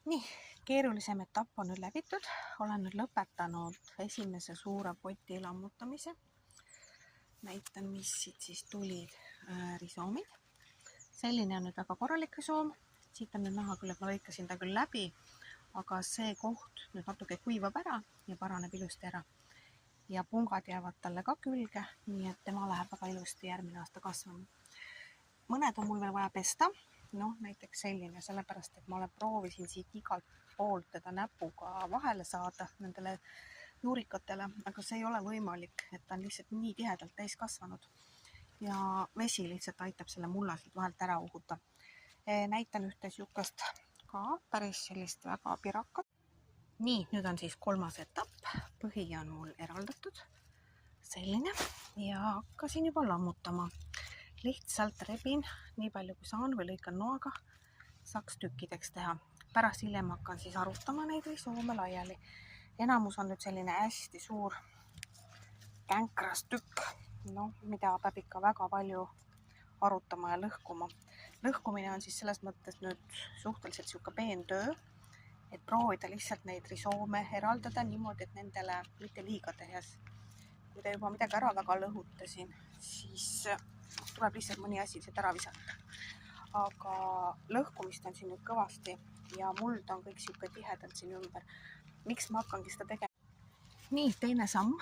Nii, keerulisem etapp on nüüd läbitud. Olen nüüd lõpetanud esimese suure poti lammutamise. Näitan, mis siit siis tulid risoomid. Selline on nüüd väga korralik risoom. Siit on nüüd näha küll, et ma lõikasin ta küll läbi, aga see koht nüüd natuke kuivab ära ja paraneb ilusti ära. Ja pungad jäävad talle ka külge, nii et tema läheb väga ilusti järgmine aasta kasvama. Mõned on mul veel vaja pesta. Näiteks selline, sellepärast, et ma proovisin siit igalt poolt teda näpuga vahele saada nendele juurikatele, aga see ei ole võimalik, et ta on lihtsalt nii tihedalt täis kasvanud. Ja vesi lihtsalt aitab selle mulla siit vahelt ära uhuta. Näitan ühte sihukest ka päris sellist väga pirakat. Nii, nüüd on siis kolmas etapp. Põhi on mul eraldatud. Selline. Ja hakkasin juba lammutama. Lihtsalt rebin nii palju kui saan või lõikan noaga, saaks tükkideks teha. Pärast hiljem hakkan siis arutama neid risoome laiali. Enamus on nüüd selline hästi suur känkras tükk, mida peab ikka väga palju arutama ja lõhkuma. Lõhkumine on siis selles mõttes nüüd suhteliselt sihuke peentöö, et proovida lihtsalt neid risoome eraldada niimoodi, et nendele mitte liiga tehes. Kui te juba midagi ära väga lõhutasin, siis tuleb lihtsalt mõni asi siit ära visata. Aga lõhkumist on siin nüüd kõvasti ja muld on kõik sihuke tihedalt siin ümber. Miks ma hakkangi seda tegema? Nii, teine samm.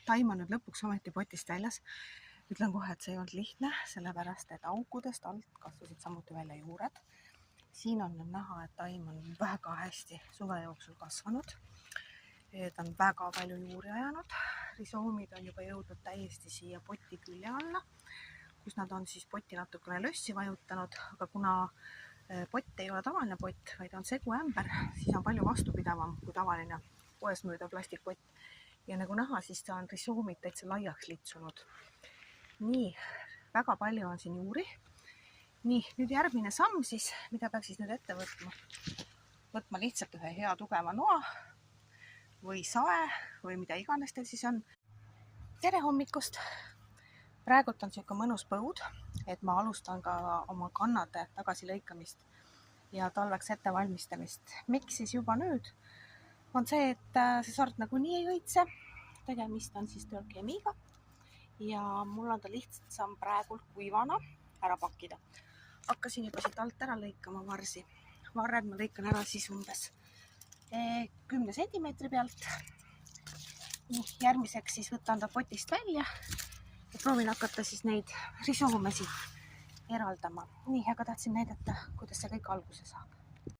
Taim on nüüd lõpuks ometi potist väljas. Ütlen kohe, et see ei olnud lihtne, sellepärast et aukudest alt kasvasid samuti välja juured. Siin on nüüd näha, et taim on väga hästi suve jooksul kasvanud. Ta on väga palju juuri ajanud. Risoomid on juba jõudnud täiesti siia poti külje alla, kus nad on siis poti natukene lössi vajutanud, aga kuna pott ei ole tavaline pott, vaid on seguämber, siis on palju vastupidavam kui tavaline poes müüdav plastikpott. Ja nagu näha, siis ta on risoomid täitsa laiaks litsunud. Nii, väga palju on siin juuri. Nii, nüüd järgmine samm siis, mida peaks siis nüüd ette võtma. Võtma lihtsalt ühe hea tugeva noa või sae või mida iganes teil siis on. Tere hommikust! Praegult on sihuke mõnus põud, et ma alustan ka oma kannade tagasi lõikamist ja talveks ettevalmistamist. Miks siis juba nüüd? On see, et see sort nagunii ei õitse. Tegemist on siis tõrkemiga ja mul on ta lihtsalt samm praegult kuivana ära pakkida. Hakkasin juba siit alt ära lõikama varsi. Varred ma lõikan ära siis umbes 10 sentimeetri pealt. Järgmiseks siis võtan ta potist välja ja proovin hakata siis neid risoome siit eraldama. Nii, aga tahtsin näidata, kuidas see kõik alguse saab.